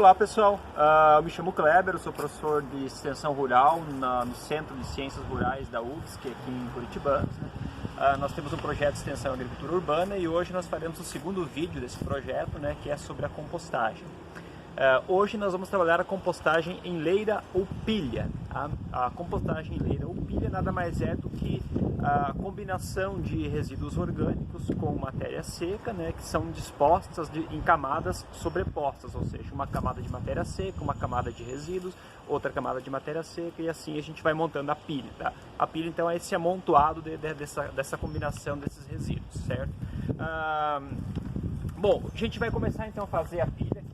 Olá pessoal, eu me chamo Kleber, eu sou professor de extensão rural no Centro de Ciências Rurais da UFSC, aqui em Curitiba. Nós temos um projeto de extensão agricultura urbana e hoje nós faremos o segundo vídeo desse projeto, que é sobre a compostagem. Hoje nós vamos trabalhar a compostagem em leira ou pilha. A compostagem em leira ou pilha nada mais é do que a combinação de resíduos orgânicos com matéria seca, que são dispostas em camadas sobrepostas, ou seja, uma camada de matéria seca, uma camada de resíduos, outra camada de matéria seca, e assim a gente vai montando a pilha. Tá? A pilha então é esse amontoado dessa combinação desses resíduos, certo? Bom, a gente vai começar então a fazer a pilha aqui,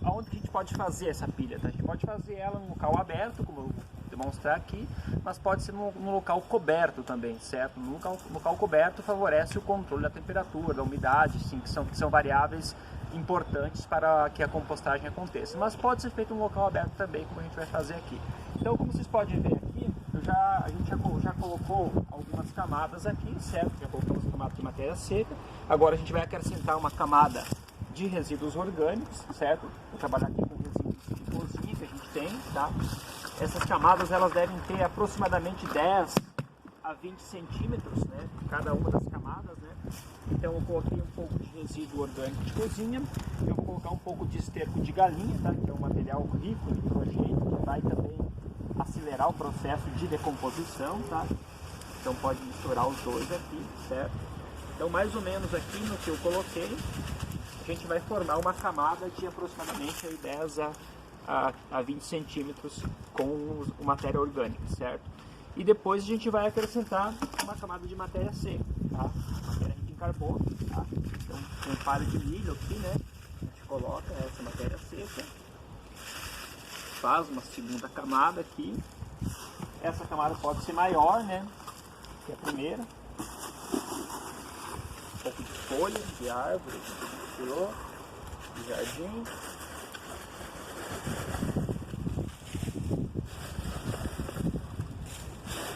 onde a gente pode fazer essa pilha, tá? A gente pode fazer ela num local aberto, como eu vou demonstrar aqui, mas pode ser num local coberto também, certo? No local coberto favorece o controle da temperatura, da umidade, sim, que são variáveis importantes para que a compostagem aconteça, mas pode ser feito num local aberto também, como a gente vai fazer aqui. Então, como vocês podem ver aqui, a gente já colocou algumas camadas aqui, certo? Já colocamos camada de matéria seca. Agora a gente vai acrescentar uma camada de resíduos orgânicos, certo? Vou trabalhar aqui com resíduos de cozinha que a gente tem, tá? Essas camadas elas devem ter aproximadamente 10 a 20 centímetros, cada uma das camadas, Então eu coloquei um pouco de resíduo orgânico de cozinha, eu vou colocar um pouco de esterco de galinha, tá? Que é um material rico em nitrogênio, que vai também acelerar o processo de decomposição, tá? Então pode misturar os dois aqui, certo? Então mais ou menos aqui no que eu coloquei, a gente vai formar uma camada de aproximadamente 10 a 20 centímetros com matéria orgânica, certo? E depois a gente vai acrescentar uma camada de matéria seca, tá? Matéria rica em carbono, tá? Então tem um palho de milho aqui, A gente coloca essa matéria seca, faz uma segunda camada aqui. Essa camada pode ser maior, que a primeira. Um pouco de folha de árvore que a gente tirou, de jardim.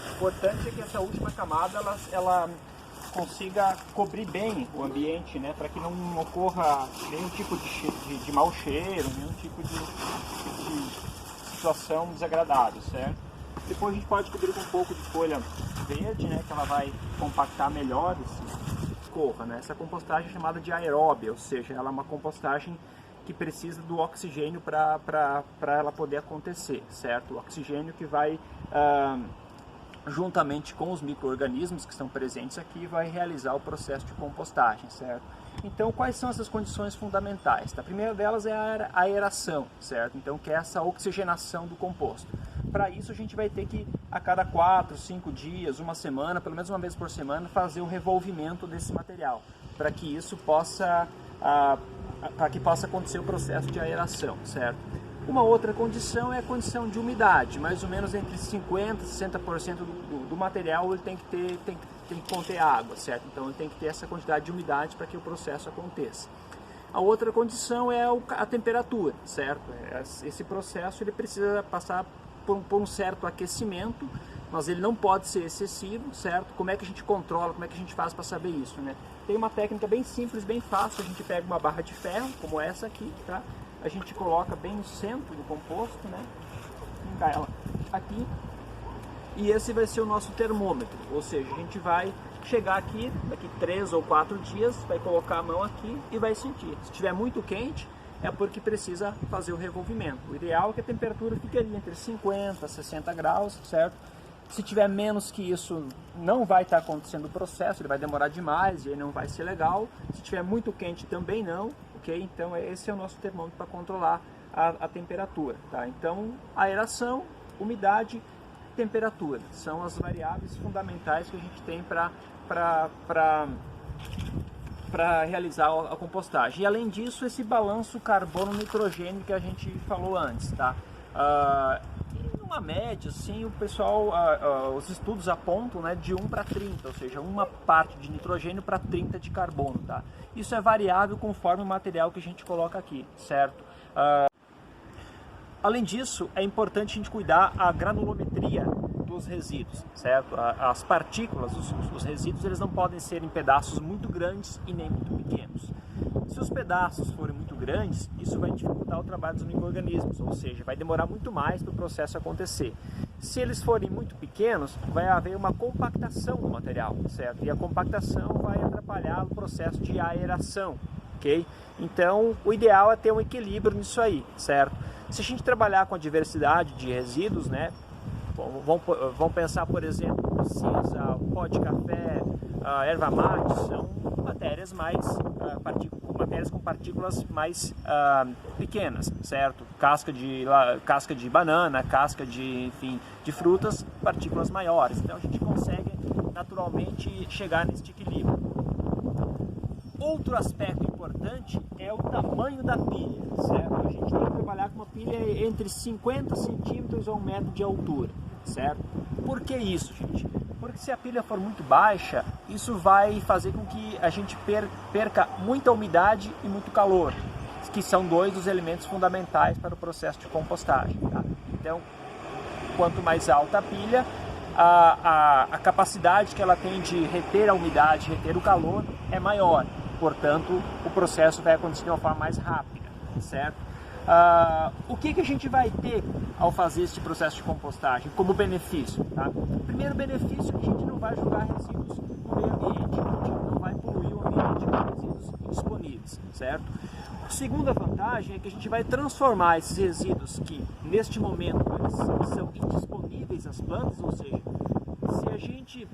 O importante é que essa última camada ela consiga cobrir bem o ambiente, para que não ocorra nenhum tipo de mau cheiro, nenhum tipo de situação desagradável, certo? Depois a gente pode cobrir com um pouco de folha verde, que ela vai compactar melhor esse corra, Essa compostagem é chamada de aeróbia, ou seja, ela é uma compostagem que precisa do oxigênio para ela poder acontecer, certo? O oxigênio que vai, juntamente com os micro-organismos que estão presentes aqui, vai realizar o processo de compostagem, certo? Então, quais são essas condições fundamentais? A primeira delas é a aeração, certo? Então, que é essa oxigenação do composto. Para isso, a gente vai ter que, a cada 4, 5 dias, uma semana, pelo menos uma vez por semana, fazer o revolvimento desse material, para que isso possa acontecer o processo de aeração, certo? Uma outra condição é a condição de umidade, mais ou menos entre 50% e 60% do material ele tem que conter água, certo? Então ele tem que ter essa quantidade de umidade para que o processo aconteça. A outra condição é a temperatura, certo? Esse processo ele precisa passar por um certo aquecimento, mas ele não pode ser excessivo, certo? Como é que a gente controla, como é que a gente faz para saber isso, Tem uma técnica bem simples, bem fácil. A gente pega uma barra de ferro, como essa aqui, tá? A gente coloca bem no centro do composto, Fincar ela aqui. E esse vai ser o nosso termômetro, ou seja, a gente vai chegar aqui, daqui 3 ou 4 dias, vai colocar a mão aqui e vai sentir. Se estiver muito quente, é porque precisa fazer o revolvimento. O ideal é que a temperatura fique ali entre 50 a 60 graus, certo? Se tiver menos que isso, não vai estar acontecendo o processo, ele vai demorar demais e aí não vai ser legal. Se tiver muito quente, também não, ok? Então esse é o nosso termômetro para controlar a temperatura, tá? Então, aeração, umidade, temperatura são as variáveis fundamentais que a gente tem para realizar a compostagem. E além disso, esse balanço carbono-nitrogênio que a gente falou antes, tá? Uma média, assim, o pessoal, os estudos apontam, de 1 para 30, ou seja, uma parte de nitrogênio para 30 de carbono, tá? Isso é variável conforme o material que a gente coloca aqui, certo? Além disso, é importante a gente cuidar a granulometria dos resíduos, certo? As partículas, os resíduos, eles não podem ser em pedaços muito grandes e nem muito pequenos. Se os pedaços forem muito grandes, isso vai dificultar o trabalho dos micro-organismos, ou seja, vai demorar muito mais para o processo acontecer. Se eles forem muito pequenos, vai haver uma compactação do material, certo? E a compactação vai atrapalhar o processo de aeração, ok? Então, o ideal é ter um equilíbrio nisso aí, certo? Se a gente trabalhar com a diversidade de resíduos, né? Vamos pensar, por exemplo, cinza, pó de café, erva mate, são matérias matérias com partículas mais pequenas, certo? Casca de banana, casca de frutas, partículas maiores. Então a gente consegue naturalmente chegar nesse equilíbrio. Outro aspecto importante é o tamanho da pilha, certo? A gente tem que trabalhar com uma pilha entre 50 centímetros a 1 metro de altura, certo? Por que isso, gente? Porque se a pilha for muito baixa, isso vai fazer com que a gente perca muita umidade e muito calor, que são dois dos elementos fundamentais para o processo de compostagem, tá? Então, quanto mais alta a pilha, a capacidade que ela tem de reter a umidade, reter o calor é maior. Portanto, o processo vai acontecer de uma forma mais rápida, certo? O que a gente vai ter ao fazer este processo de compostagem como benefício? Tá? O primeiro benefício é que a gente não vai jogar resíduos no meio ambiente, a gente não vai poluir o ambiente com resíduos indisponíveis, certo? A segunda vantagem é que a gente vai transformar esses resíduos que, neste momento, eles são indisponíveis às plantas, ou seja, se a gente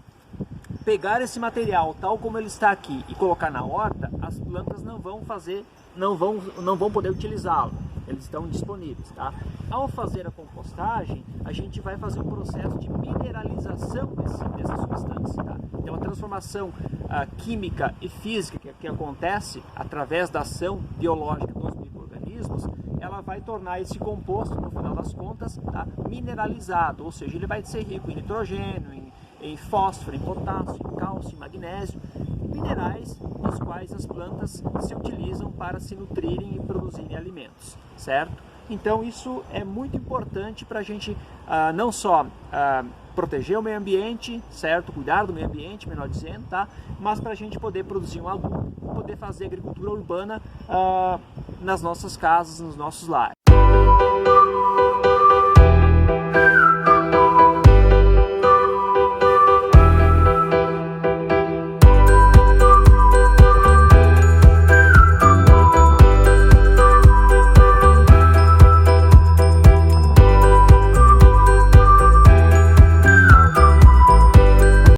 pegar esse material tal como ele está aqui e colocar na horta, as plantas não vão poder utilizá-lo, eles estão disponíveis, tá? Ao fazer a compostagem, a gente vai fazer um processo de mineralização dessa substância, tá? Então a transformação química e física que acontece através da ação biológica dos micro-organismos, ela vai tornar esse composto, no final das contas, tá, mineralizado, ou seja, ele vai ser rico em nitrogênio, em fósforo, em potássio, em cálcio, em magnésio, minerais dos quais as plantas se utilizam para se nutrirem e produzirem alimentos, certo? Então isso é muito importante para a gente não só proteger o meio ambiente, certo? Cuidar do meio ambiente, melhor dizendo, tá? Mas para a gente poder produzir um adubo, poder fazer agricultura urbana nas nossas casas, nos nossos lares.